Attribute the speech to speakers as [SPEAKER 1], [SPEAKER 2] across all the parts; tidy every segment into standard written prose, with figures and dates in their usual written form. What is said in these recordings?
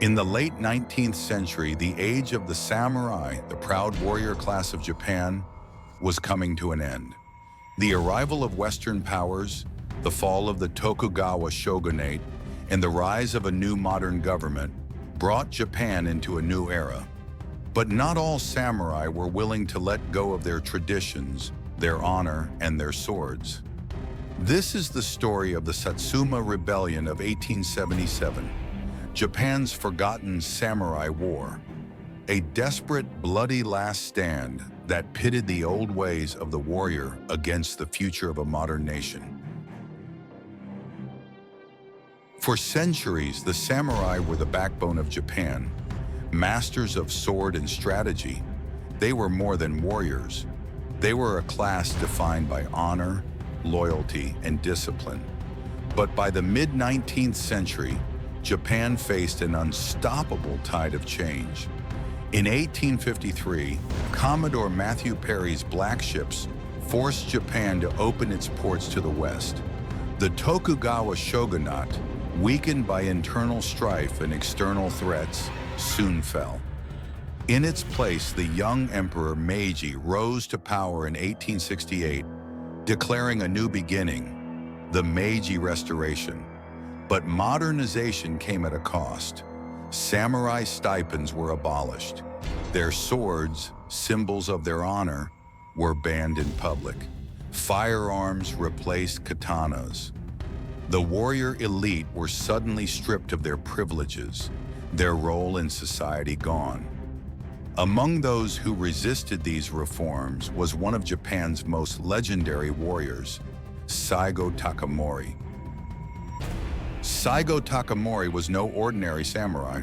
[SPEAKER 1] In the late 19th century, the age of the samurai, the proud warrior class of Japan, was coming to an end. The arrival of Western powers, the fall of the Tokugawa shogunate, and the rise of a new modern government brought Japan into a new era. But not all samurai were willing to let go of their traditions, their honor, and their swords. This is the story of the Satsuma Rebellion of 1877, Japan's forgotten samurai war, a desperate, bloody last stand that pitted the old ways of the warrior against the future of a modern nation. For centuries, the samurai were the backbone of Japan, masters of sword and strategy. They were more than warriors. They were a class defined by honor, loyalty, and discipline. But by the mid-19th century, Japan faced an unstoppable tide of change. In 1853, Commodore Matthew Perry's black ships forced Japan to open its ports to the west. The Tokugawa shogunate, weakened by internal strife and external threats, soon fell. In its place, the young Emperor Meiji rose to power in 1868, declaring a new beginning, the Meiji Restoration. But modernization came at a cost. Samurai stipends were abolished. Their swords, symbols of their honor, were banned in public. Firearms replaced katanas. The warrior elite were suddenly stripped of their privileges, their role in society gone. Among those who resisted these reforms was one of Japan's most legendary warriors, Saigō Takamori. Saigō Takamori was no ordinary samurai.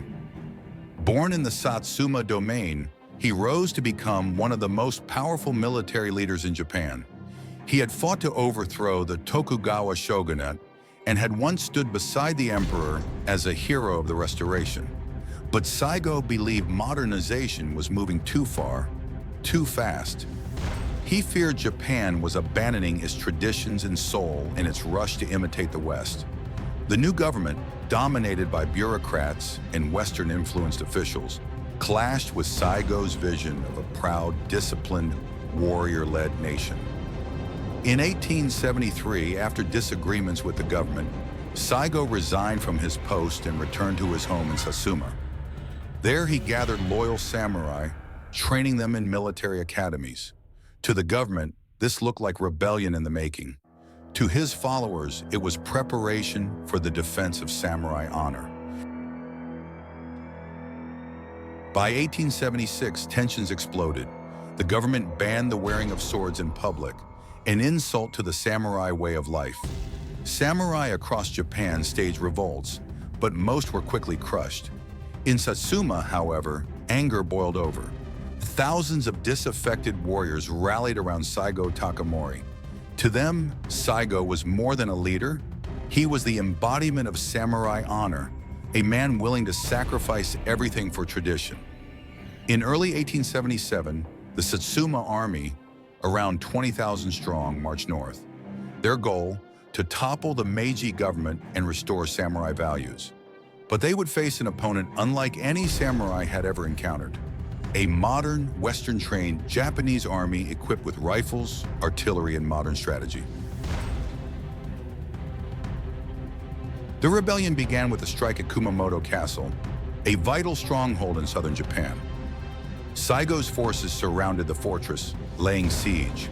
[SPEAKER 1] Born in the Satsuma domain, he rose to become one of the most powerful military leaders in Japan. He had fought to overthrow the Tokugawa shogunate and had once stood beside the emperor as a hero of the restoration. But Saigō believed modernization was moving too far, too fast. He feared Japan was abandoning its traditions and soul in its rush to imitate the West. The new government, dominated by bureaucrats and Western-influenced officials, clashed with Saigō's vision of a proud, disciplined, warrior-led nation. In 1873, after disagreements with the government, Saigō resigned from his post and returned to his home in Satsuma. There he gathered loyal samurai, training them in military academies. To the government, this looked like rebellion in the making. To his followers, it was preparation for the defense of samurai honor. By 1876, tensions exploded. The government banned the wearing of swords in public, an insult to the samurai way of life. Samurai across Japan staged revolts, but most were quickly crushed. In Satsuma, however, anger boiled over. Thousands of disaffected warriors rallied around Saigō Takamori. To them, Saigō was more than a leader. He was the embodiment of samurai honor, a man willing to sacrifice everything for tradition. In early 1877, the Satsuma army, around 20,000 strong, marched north. Their goal, to topple the Meiji government and restore samurai values. But they would face an opponent unlike any samurai had ever encountered. A modern, Western-trained Japanese army equipped with rifles, artillery, and modern strategy. The rebellion began with a strike at Kumamoto Castle, a vital stronghold in southern Japan. Saigō's forces surrounded the fortress, laying siege.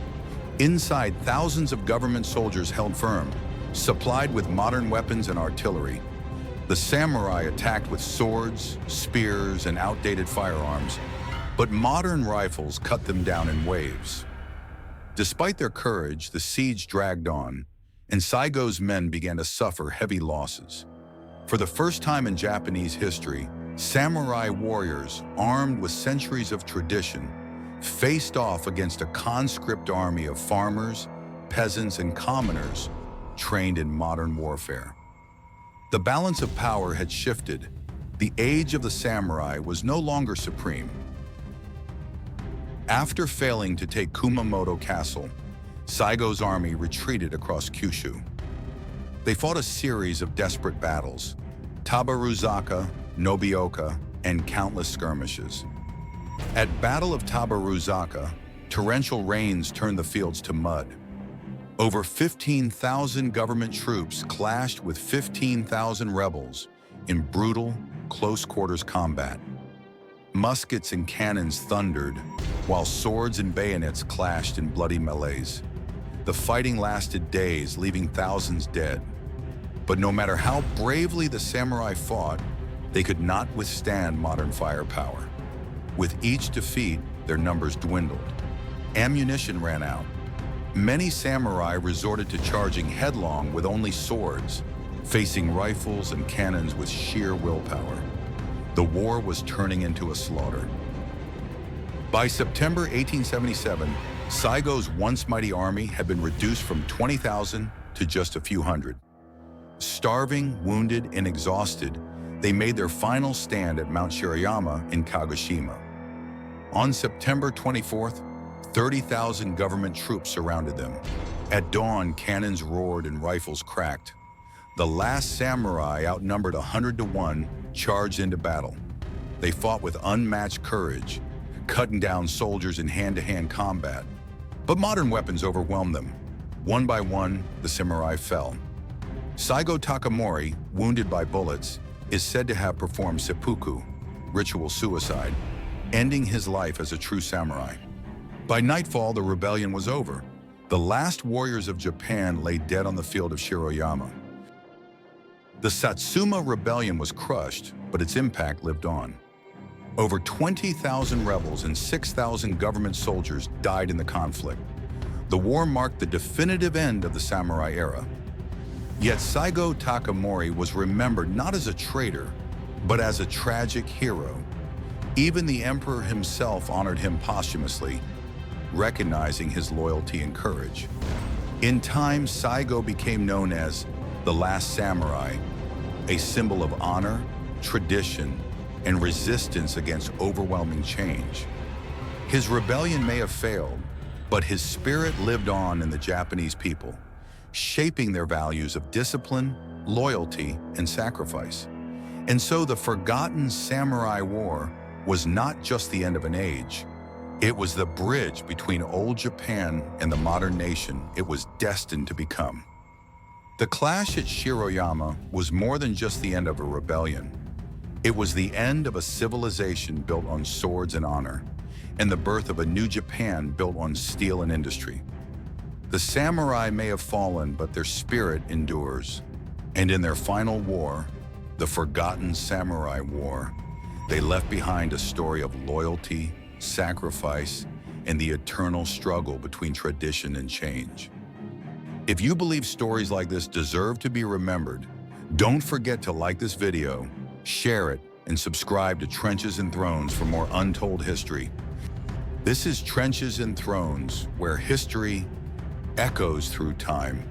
[SPEAKER 1] Inside, thousands of government soldiers held firm, supplied with modern weapons and artillery. The samurai attacked with swords, spears, and outdated firearms, but modern rifles cut them down in waves. Despite their courage, the siege dragged on, and Saigō's men began to suffer heavy losses. For the first time in Japanese history, samurai warriors, armed with centuries of tradition, faced off against a conscript army of farmers, peasants, and commoners trained in modern warfare. The balance of power had shifted. The age of the samurai was no longer supreme. After failing to take Kumamoto Castle, Saigō's army retreated across Kyushu. They fought a series of desperate battles: Tabaruzaka, Nobeoka, and countless skirmishes. At Battle of Tabaruzaka, torrential rains turned the fields to mud. Over 15,000 government troops clashed with 15,000 rebels in brutal, close-quarters combat. Muskets and cannons thundered, while swords and bayonets clashed in bloody melees. The fighting lasted days, leaving thousands dead. But no matter how bravely the samurai fought, they could not withstand modern firepower. With each defeat, their numbers dwindled. Ammunition ran out. Many samurai resorted to charging headlong with only swords, facing rifles and cannons with sheer willpower. The war was turning into a slaughter. By September 1877, Saigō's once mighty army had been reduced from 20,000 to just a few hundred. Starving, wounded, and exhausted, they made their final stand at Mount Shiroyama in Kagoshima. On September 24th, 30,000 government troops surrounded them. At dawn, cannons roared and rifles cracked. The last samurai, outnumbered 100 to 1, charged into battle. They fought with unmatched courage, cutting down soldiers in hand-to-hand combat. But modern weapons overwhelmed them. One by one, the samurai fell. Saigō Takamori, wounded by bullets, is said to have performed seppuku, ritual suicide, ending his life as a true samurai. By nightfall, the rebellion was over. The last warriors of Japan lay dead on the field of Shiroyama. The Satsuma Rebellion was crushed, but its impact lived on. Over 20,000 rebels and 6,000 government soldiers died in the conflict. The war marked the definitive end of the samurai era. Yet Saigō Takamori was remembered not as a traitor, but as a tragic hero. Even the emperor himself honored him posthumously, recognizing his loyalty and courage. In time, Saigō became known as the last samurai, a symbol of honor, tradition, and resistance against overwhelming change. His rebellion may have failed, but his spirit lived on in the Japanese people, shaping their values of discipline, loyalty, and sacrifice. And so the forgotten Samurai War was not just the end of an age. It was the bridge between old Japan and the modern nation it was destined to become. The clash at Shiroyama was more than just the end of a rebellion. It was the end of a civilization built on swords and honor, and the birth of a new Japan built on steel and industry. The samurai may have fallen, but their spirit endures. And in their final war, the forgotten Samurai War, they left behind a story of loyalty, sacrifice, and the eternal struggle between tradition and change. If you believe stories like this deserve to be remembered, don't forget to like this video, share it, and subscribe to Trenches and Thrones for more untold history. This is Trenches and Thrones, where history echoes through time.